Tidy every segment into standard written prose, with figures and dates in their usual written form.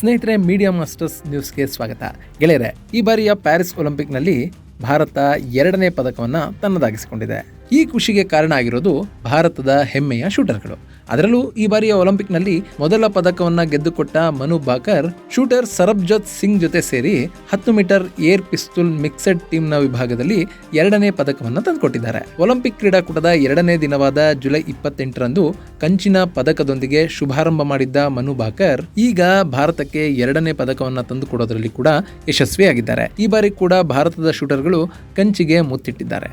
ಸ್ನೇಹಿತರೆ, media masters ನ್ಯೂಸ್ಗೆ ಸ್ವಾಗತ. ಗೆಳೆಯರೆ, ಈ ಬಾರಿಯ ಪ್ಯಾರಿಸ್ ಒಲಿಂಪಿಕ್ನಲ್ಲಿ ಭಾರತ 2ನೇ ಪದಕವನ್ನು ತನ್ನದಾಗಿಸಿಕೊಂಡಿದೆ. ಈ ಖುಷಿಗೆ ಕಾರಣ ಆಗಿರೋದು ಭಾರತದ ಹೆಮ್ಮೆಯ ಶೂಟರ್ಗಳು. ಅದರಲ್ಲೂ ಈ ಬಾರಿಯ ಒಲಿಂಪಿಕ್ನಲ್ಲಿ ಮೊದಲ ಪದಕವನ್ನು ಗೆದ್ದುಕೊಟ್ಟ ಮನು ಭಾಕರ್ ಶೂಟರ್ ಸರಬ್ಜೋತ್ ಸಿಂಗ್ ಜೊತೆ ಸೇರಿ 10 ಮೀಟರ್ ಏರ್ ಪಿಸ್ತೂಲ್ ಮಿಕ್ಸೆಡ್ ಟೀಮ್ನ ವಿಭಾಗದಲ್ಲಿ 2ನೇ ಪದಕವನ್ನು ತಂದುಕೊಟ್ಟಿದ್ದಾರೆ. ಒಲಿಂಪಿಕ್ ಕ್ರೀಡಾಕೂಟದ 2ನೇ ದಿನವಾದ ಜುಲೈ 28ರಂದು ಕಂಚಿನ ಪದಕದೊಂದಿಗೆ ಶುಭಾರಂಭ ಮಾಡಿದ್ದ ಮನು ಭಾಕರ್ ಈಗ ಭಾರತಕ್ಕೆ 2ನೇ ಪದಕವನ್ನು ತಂದುಕೊಡೋದ್ರಲ್ಲಿ ಕೂಡ ಯಶಸ್ವಿಯಾಗಿದ್ದಾರೆ. ಈ ಬಾರಿ ಕೂಡ ಭಾರತದ ಶೂಟರ್ಗಳು ಕಂಚಿಗೆ ಮುತ್ತಿಟ್ಟಿದ್ದಾರೆ.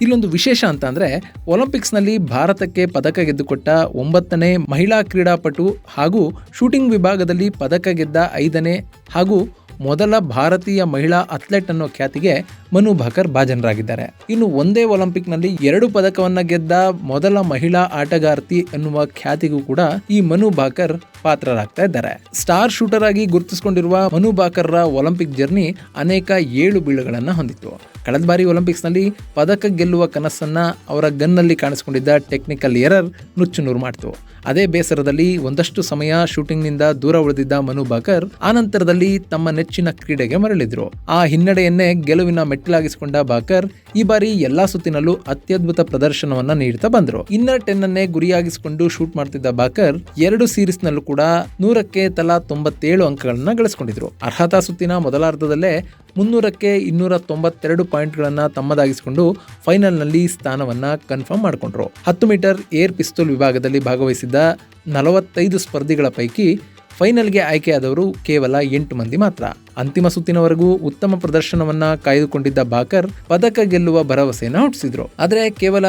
ಇಲ್ಲೊಂದು ವಿಶೇಷ ಅಂತ ಅಂದರೆ, ಒಲಿಂಪಿಕ್ಸ್ನಲ್ಲಿ ಭಾರತಕ್ಕೆ ಪದಕ ಗೆದ್ದುಕೊಟ್ಟ 9ನೇ ಮಹಿಳಾ ಕ್ರೀಡಾಪಟು ಹಾಗೂ ಶೂಟಿಂಗ್ ವಿಭಾಗದಲ್ಲಿ ಪದಕ ಗೆದ್ದ 5ನೇ ಹಾಗೂ ಮೊದಲ ಭಾರತೀಯ ಮಹಿಳಾ ಅಥ್ಲೆಟ್ ಅನ್ನೋ ಖ್ಯಾತಿಗೆ ಮನು ಭಾಕರ್ ಭಾಜನರಾಗಿದ್ದಾರೆ. ಇನ್ನು ಒಂದೇ ಒಲಿಂಪಿಕ್ನಲ್ಲಿ 2 ಪದಕವನ್ನ ಗೆದ್ದ ಮೊದಲ ಮಹಿಳಾ ಆಟಗಾರ್ತಿ ಎನ್ನುವ ಖ್ಯಾತಿಗೂ ಕೂಡ ಈ ಮನು ಭಾಕರ್ ಪಾತ್ರರಾಗ್ತಾ ಇದ್ದಾರೆ. ಸ್ಟಾರ್ ಶೂಟರ್ ಆಗಿ ಗುರುತಿಸಿಕೊಂಡಿರುವ ಮನು ಭಾಕರ್ರ ಒಲಿಂಪಿಕ್ ಜರ್ನಿ ಅನೇಕ ಏಳು ಬೀಳುಗಳನ್ನು ಹೊಂದಿತ್ತು. ಕಳೆದ ಬಾರಿ ಒಲಿಂಪಿಕ್ಸ್ನಲ್ಲಿ ಪದಕ ಗೆಲ್ಲುವ ಕನಸನ್ನ ಅವರ ಗನ್ನಲ್ಲಿ ಕಾಣಿಸಿಕೊಂಡಿದ್ದ ಟೆಕ್ನಿಕಲ್ ಎರರ್ ನುಚ್ಚುನೂರು ಮಾಡಿತು. ಅದೇ ಬೇಸರದಲ್ಲಿ ಒಂದಷ್ಟು ಸಮಯ ಶೂಟಿಂಗ್ನಿಂದ ದೂರ ಉಳಿದಿದ್ದ ಮನು ಭಾಕರ್ ಆನಂತರದಲ್ಲಿ ತಮ್ಮ ನೆಚ್ಚಿನ ಕ್ರೀಡೆಗೆ ಮರಳಿದ್ರು. ಆ ಹಿನ್ನಡೆಯನ್ನೇ ಗೆಲುವಿನ ಮೆಟ್ಟಿಲಾಗಿಸಿಕೊಂಡ ಭಾಕರ್ ಈ ಬಾರಿ ಎಲ್ಲಾ ಸುತ್ತಿನಲ್ಲೂ ಅತ್ಯದ್ಭುತ ಪ್ರದರ್ಶನವನ್ನ ನೀಡುತ್ತಾ ಬಂದರು. ಇನ್ನರ್ 10 ಅನ್ನೇ ಗುರಿಯಾಗಿಸಿಕೊಂಡು ಶೂಟ್ ಮಾಡ್ತಿದ್ದ ಭಾಕರ್ 2 ಸೀರೀಸ್ನಲ್ಲೂ ಕೂಡ 100ಕ್ಕೆ ತಲಾ 97 ಅಂಕಗಳನ್ನ ಗಳಿಸಿಕೊಂಡಿದ್ರು. ಅರ್ಹತಾ ಸುತ್ತಿನ ಮೊದಲಾರ್ಧದಲ್ಲೇ 300ಕ್ಕೆ 292 ಪಾಯಿಂಟ್ಗಳನ್ನ ತಮ್ಮದಾಗಿಸಿಕೊಂಡು ಫೈನಲ್ನಲ್ಲಿ ಸ್ಥಾನವನ್ನ ಕನ್ಫರ್ಮ್ ಮಾಡಿಕೊಂಡ್ರು. 10 ಮೀಟರ್ ಏರ್ ಪಿಸ್ತೂಲ್ ವಿಭಾಗದಲ್ಲಿ ಭಾಗವಹಿಸಿದ್ದ 45 ಸ್ಪರ್ಧಿಗಳ ಪೈಕಿ ಫೈನಲ್ಗೆ ಆಯ್ಕೆಯಾದವರು ಕೇವಲ 8 ಮಂದಿ ಮಾತ್ರ. ಅಂತಿಮ ಸುತ್ತಿನವರೆಗೂ ಉತ್ತಮ ಪ್ರದರ್ಶನವನ್ನ ಕಾಯ್ದುಕೊಂಡಿದ್ದ ಭಾಕರ್ ಪದಕ ಗೆಲ್ಲುವ ಭರವಸೆಯನ್ನು ಹುಟ್ಟಿಸಿದ್ರು. ಆದರೆ ಕೇವಲ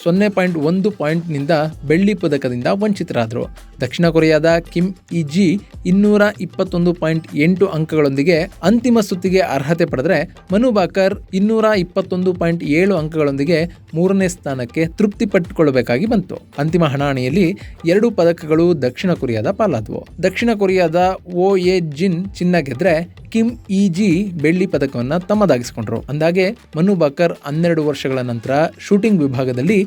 0.1 ಪಾಯಿಂಟ್ನಿಂದ ಬೆಳ್ಳಿ ಪದಕದಿಂದ ವಂಚಿತರಾದರು. ದಕ್ಷಿಣ ಕೊರಿಯಾದ ಕಿಮ್ ಇ-ಜಿ 221.8 ಅಂಕಗಳೊಂದಿಗೆ ಅಂತಿಮ ಸುತ್ತಿಗೆ ಅರ್ಹತೆ ಪಡೆದರೆ, ಮನು ಭಾಕರ್ 221.7 ಅಂಕಗಳೊಂದಿಗೆ 3ನೇ ಸ್ಥಾನಕ್ಕೆ ತೃಪ್ತಿ ಪಟ್ಟುಕೊಳ್ಳಬೇಕಾಗಿ ಬಂತು. ಅಂತಿಮ ಹಣಾಹಣಿಯಲ್ಲಿ 2 ಪದಕಗಳು ದಕ್ಷಿಣ ಕೊರಿಯಾದ ಪಾಲಾದವು. ದಕ್ಷಿಣ ಕೊರಿಯಾದ ಓ ಎ ಜಿನ್ ಚಿನ್ನ ಗೆದ್ರೆ ಕಿಮ್ ಇ-ಜಿ ಬೆಳ್ಳಿ ಪದಕವನ್ನು ತಮ್ಮದಾಗಿಸಿಕೊಂಡ್ರು. ಅಂದಾಗೆ ಮನು ಭಾಕರ್ 12 ವರ್ಷಗಳ ನಂತರ ಶೂಟಿಂಗ್ ವಿಭಾಗದಲ್ಲಿ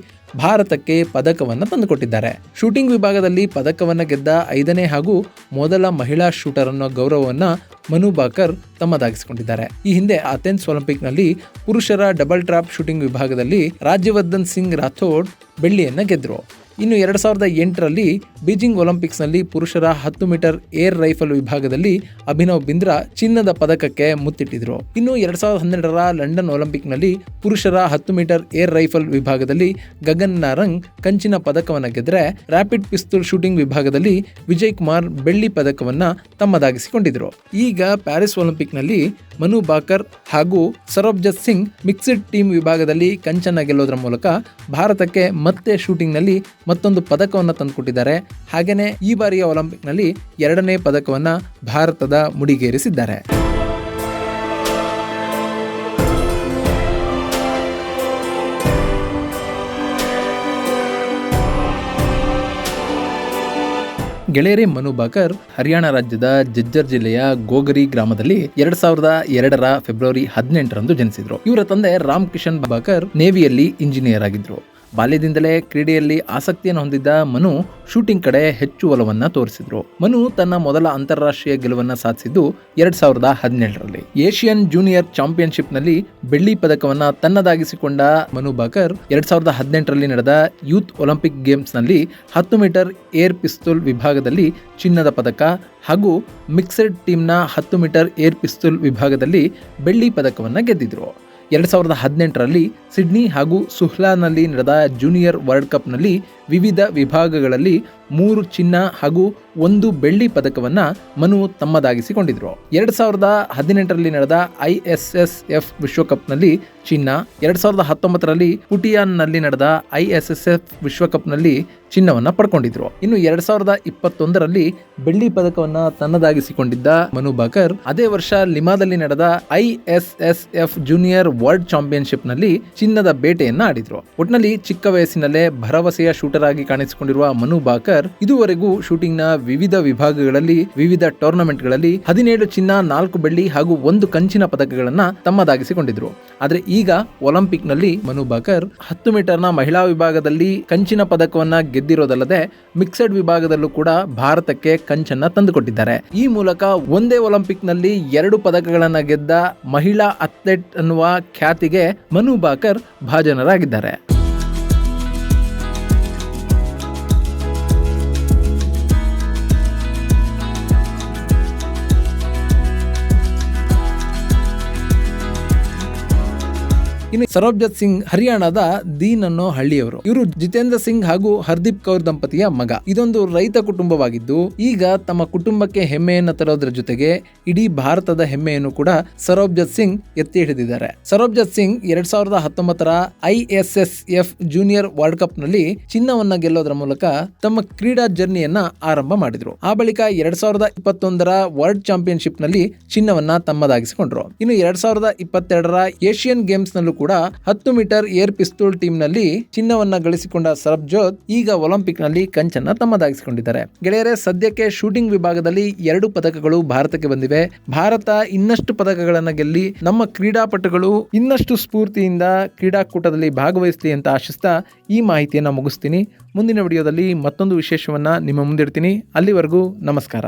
ಭಾರತಕ್ಕೆ ಪದಕವನ್ನು ತಂದುಕೊಟ್ಟಿದ್ದಾರೆ. ಶೂಟಿಂಗ್ ವಿಭಾಗದಲ್ಲಿ ಪದಕವನ್ನು ಗೆದ್ದ 5ನೇ ಹಾಗೂ ಮೊದಲ ಮಹಿಳಾ ಶೂಟರ್ ಅನ್ನೋ ಗೌರವವನ್ನು ಮನು ಭಾಕರ್ ತಮ್ಮದಾಗಿಸಿಕೊಂಡಿದ್ದಾರೆ. ಈ ಹಿಂದೆ ಅಥೆನ್ಸ್ ಒಲಿಂಪಿಕ್ನಲ್ಲಿ ಪುರುಷರ ಡಬಲ್ ಟ್ರಾಪ್ ಶೂಟಿಂಗ್ ವಿಭಾಗದಲ್ಲಿ ರಾಜ್ಯವರ್ಧನ್ ಸಿಂಗ್ ರಾಥೋಡ್ ಬೆಳ್ಳಿಯನ್ನು ಗೆದ್ದರು. ಇನ್ನು 2008ರಲ್ಲಿ ಬೀಜಿಂಗ್ ಒಲಿಂಪಿಕ್ಸ್ನಲ್ಲಿ ಪುರುಷರ 10 ಮೀಟರ್ ಏರ್ ರೈಫಲ್ ವಿಭಾಗದಲ್ಲಿ ಅಭಿನವ್ ಬಿಂದ್ರಾ ಚಿನ್ನದ ಪದಕಕ್ಕೆ ಮುತ್ತಿಟ್ಟಿದ್ರು. ಇನ್ನು 2012ರ ಲಂಡನ್ ಒಲಿಂಪಿಕ್ನಲ್ಲಿ ಪುರುಷರ 10 ಮೀಟರ್ ಏರ್ ರೈಫಲ್ ವಿಭಾಗದಲ್ಲಿ ಗಗನ್ ನಾರಂಗ್ ಕಂಚಿನ ಪದಕವನ್ನು ಗೆದ್ದರೆ, ರ್ಯಾಪಿಡ್ ಪಿಸ್ತೂಲ್ ಶೂಟಿಂಗ್ ವಿಭಾಗದಲ್ಲಿ ವಿಜಯ್ ಕುಮಾರ್ ಬೆಳ್ಳಿ ಪದಕವನ್ನು ತಮ್ಮದಾಗಿಸಿಕೊಂಡಿದ್ರು. ಈಗ ಪ್ಯಾರಿಸ್ ಒಲಿಂಪಿಕ್ನಲ್ಲಿ ಮನು ಭಾಕರ್ ಹಾಗೂ ಸರಬ್ಜತ್ ಸಿಂಗ್ ಮಿಕ್ಸ್ಡ್ ಟೀಮ್ ವಿಭಾಗದಲ್ಲಿ ಕಂಚನ್ನ ಗೆಲ್ಲೋದ್ರ ಮೂಲಕ ಭಾರತಕ್ಕೆ ಮತ್ತೆ ಶೂಟಿಂಗ್ನಲ್ಲಿ ಮತ್ತೊಂದು ಪದಕವನ್ನು ತಂದುಕೊಟ್ಟಿದ್ದಾರೆ. ಹಾಗೆಯೇ ಈ ಬಾರಿಯ ಒಲಿಂಪಿಕ್ನಲ್ಲಿ 2ನೇ ಪದಕವನ್ನು ಭಾರತದ ಮುಡಿಗೇರಿಸಿದ್ದಾರೆ. ಗೆಳೆಯರೇ, ಮನು ಭಾಕರ್ ಹರಿಯಾಣ ರಾಜ್ಯದ ಜಜ್ಜರ್ ಜಿಲ್ಲೆಯ ಗೋಗರಿ ಗ್ರಾಮದಲ್ಲಿ 2002ರ ಫೆಬ್ರವರಿ 18ರಂದು ಜನಿಸಿದ್ರು. ಇವರ ತಂದೆ ರಾಮ್ ಕಿಶನ್ ಭಾಕರ್ ನೇವಿಯಲ್ಲಿ ಇಂಜಿನಿಯರ್ ಆಗಿದ್ರು. ಬಾಲ್ಯದಿಂದಲೇ ಕ್ರೀಡೆಯಲ್ಲಿ ಆಸಕ್ತಿಯನ್ನು ಹೊಂದಿದ್ದ ಮನು ಶೂಟಿಂಗ್ ಕಡೆ ಹೆಚ್ಚು ಒಲವನ್ನ ತೋರಿಸಿದ್ರು. ಮನು ತನ್ನ ಮೊದಲ ಅಂತಾರಾಷ್ಟ್ರೀಯ ಗೆಲುವನ್ನು ಸಾಧಿಸಿದ್ದು 2017ರಲ್ಲಿ ಏಷ್ಯನ್ ಜೂನಿಯರ್ ಚಾಂಪಿಯನ್ಶಿಪ್ನಲ್ಲಿ ಬೆಳ್ಳಿ ಪದಕವನ್ನ ತನ್ನದಾಗಿಸಿಕೊಂಡ ಮನು ಭಾಕರ್ 2018ರಲ್ಲಿ ನಡೆದ ಯೂತ್ ಒಲಿಂಪಿಕ್ ಗೇಮ್ಸ್ನಲ್ಲಿ 10 ಮೀಟರ್ ಏರ್ ಪಿಸ್ತೂಲ್ ವಿಭಾಗದಲ್ಲಿ ಚಿನ್ನದ ಪದಕ ಹಾಗೂ ಮಿಕ್ಸೆಡ್ ಟೀಮ್ನ 10 ಮೀಟರ್ ಏರ್ ಪಿಸ್ತೂಲ್ ವಿಭಾಗದಲ್ಲಿ ಬೆಳ್ಳಿ ಪದಕವನ್ನು ಗೆದ್ದಿದ್ರು. 2018ರಲ್ಲಿ ಸಿಡ್ನಿ ಹಾಗೂ ಸುಹ್ಲಾನಲ್ಲಿ ನಡೆದ ಜೂನಿಯರ್ ವರ್ಲ್ಡ್ ಕಪ್ನಲ್ಲಿ ವಿವಿಧ ವಿಭಾಗಗಳಲ್ಲಿ 3 ಚಿನ್ನ ಹಾಗೂ 1 ಬೆಳ್ಳಿ ಪದಕವನ್ನು ಮನು ತಮ್ಮದಾಗಿಸಿಕೊಂಡಿದ್ರು. 2018ರಲ್ಲಿ ನಡೆದ ISSF ವಿಶ್ವಕಪ್ನಲ್ಲಿ ಚಿನ್ನ, 2019ರಲ್ಲಿ ಪುಟಿಯಾನ್ನಲ್ಲಿ ನಡೆದ ISSF ವಿಶ್ವಕಪ್ನಲ್ಲಿ ಚಿನ್ನವನ್ನು ಪಡ್ಕೊಂಡಿದ್ರು. ಇನ್ನು 2021ರಲ್ಲಿ ಬೆಳ್ಳಿ ಪದಕವನ್ನು ತನ್ನದಾಗಿಸಿಕೊಂಡಿದ್ದ ಮನು ಭಾಕರ್ ಅದೇ ವರ್ಷ ಲಿಮಾದಲ್ಲಿ ನಡೆದ ISSF ಜೂನಿಯರ್ ವರ್ಲ್ಡ್ ಚಾಂಪಿಯನ್ಶಿಪ್ನಲ್ಲಿ ಚಿನ್ನದ ಬೇಟೆಯನ್ನು ಆಡಿದ್ರು. ಒಟ್ನಲ್ಲಿ ಚಿಕ್ಕ ವಯಸ್ಸಿನಲ್ಲೇ ಭರವಸೆಯ ಶೂಟರ್ ಶೂಟರ್ ಆಗಿ ಕಾಣಿಸಿಕೊಂಡಿರುವ ಮನು ಭಾಕರ್ ಇದುವರೆಗೂ ಶೂಟಿಂಗ್ ನ ವಿವಿಧ ವಿಭಾಗಗಳಲ್ಲಿ ವಿವಿಧ ಟೂರ್ನಮೆಂಟ್ ಗಳಲ್ಲಿ 17 ಚಿನ್ನ, 4 ಬೆಳ್ಳಿ ಹಾಗೂ 1 ಕಂಚಿನ ಪದಕಗಳನ್ನ ತಮ್ಮದಾಗಿಸಿಕೊಂಡಿದ್ರು. ಆದ್ರೆ ಈಗ ಒಲಿಂಪಿಕ್ ನಲ್ಲಿ ಮನು ಭಾಕರ್ 10 ಮೀಟರ್ನ ಮಹಿಳಾ ವಿಭಾಗದಲ್ಲಿ ಕಂಚಿನ ಪದಕವನ್ನ ಗೆದ್ದಿರೋದಲ್ಲದೆ ಮಿಕ್ಸೆಡ್ ವಿಭಾಗದಲ್ಲೂ ಕೂಡ ಭಾರತಕ್ಕೆ ಕಂಚನ್ನ ತಂದುಕೊಟ್ಟಿದ್ದಾರೆ. ಈ ಮೂಲಕ ಒಂದೇ ಒಲಿಂಪಿಕ್ ನಲ್ಲಿ 2 ಪದಕಗಳನ್ನ ಗೆದ್ದ ಮಹಿಳಾ ಅಥ್ಲೆಟ್ ಅನ್ನುವ ಖ್ಯಾತಿಗೆ ಮನು ಭಾಕರ್ ಭಾಜನರಾಗಿದ್ದಾರೆ. ಇನ್ನು ಸರಬ್ಜತ್ ಸಿಂಗ್ ಹರಿಯಾಣದ ದೀನ್ ಅನ್ನೋ ಹಳ್ಳಿಯವರು. ಇವರು ಜಿತೇಂದ್ರ ಸಿಂಗ್ ಹಾಗೂ ಹರ್ದೀಪ್ ಕೌರ್ ದಂಪತಿಯ ಮಗ. ಇದೊಂದು ರೈತ ಕುಟುಂಬವಾಗಿದ್ದು ಈಗ ತಮ್ಮ ಕುಟುಂಬಕ್ಕೆ ಹೆಮ್ಮೆಯನ್ನು ತರೋದ್ರ ಜೊತೆಗೆ ಇಡೀ ಭಾರತದ ಹೆಮ್ಮೆಯನ್ನು ಕೂಡ ಸರಬ್ಜತ್ ಸಿಂಗ್ ಎತ್ತಿ ಹಿಡಿದಿದ್ದಾರೆ. ಸರಬ್ಜತ್ ಸಿಂಗ್ 2019ರ ISSF ಜೂನಿಯರ್ ವರ್ಲ್ಡ್ ಕಪ್ ನಲ್ಲಿ ಚಿನ್ನವನ್ನ ಗೆಲ್ಲೋದ್ರ ಮೂಲಕ ತಮ್ಮ ಕ್ರೀಡಾ ಜರ್ನಿಯನ್ನ ಆರಂಭ ಮಾಡಿದ್ರು. ಆ ಬಳಿಕ 2021ರ ವರ್ಲ್ಡ್ ಚಾಂಪಿಯನ್ಶಿಪ್ ನಲ್ಲಿ ಚಿನ್ನವನ್ನ ತಮ್ಮದಾಗಿಸಿಕೊಂಡ್ರು. ಇನ್ನು 2022ರ ಏಷ್ಯನ್ ಗೇಮ್ಸ್ ನಲ್ಲೂ ಕೂಡ 10 ಮೀಟರ್ ಏರ್ ಪಿಸ್ತೂಲ್ ಟೀಮ್ ನಲ್ಲಿ ಚಿನ್ನವನ್ನ ಗಳಿಸಿಕೊಂಡ ಸರಬ್ಜೋತ್ ಈಗ ಒಲಿಂಪಿಕ್ ನಲ್ಲಿ ಕಂಚನ್ನ ತಮ್ಮದಾಗಿಸಿಕೊಂಡಿದ್ದಾರೆ. ಗೆಳೆಯರೇ, ಸದ್ಯಕ್ಕೆ ಶೂಟಿಂಗ್ ವಿಭಾಗದಲ್ಲಿ 2 ಪದಕಗಳು ಭಾರತಕ್ಕೆ ಬಂದಿವೆ. ಭಾರತ ಇನ್ನಷ್ಟು ಪದಕಗಳನ್ನ ಗೆಲ್ಲಿ ನಮ್ಮ ಕ್ರೀಡಾಪಟುಗಳು ಇನ್ನಷ್ಟು ಸ್ಫೂರ್ತಿಯಿಂದ ಕ್ರೀಡಾಕೂಟದಲ್ಲಿ ಭಾಗವಹಿಸಲಿ ಅಂತ ಆಶಿಸ್ತಾ ಈ ಮಾಹಿತಿಯನ್ನ ಮುಗಿಸ್ತೀನಿ. ಮುಂದಿನ ವಿಡಿಯೋದಲ್ಲಿ ಮತ್ತೊಂದು ವಿಶೇಷವನ್ನ ನಿಮ್ಮ ಮುಂದಿಡ್ತೀನಿ. ಅಲ್ಲಿವರೆಗೂ ನಮಸ್ಕಾರ.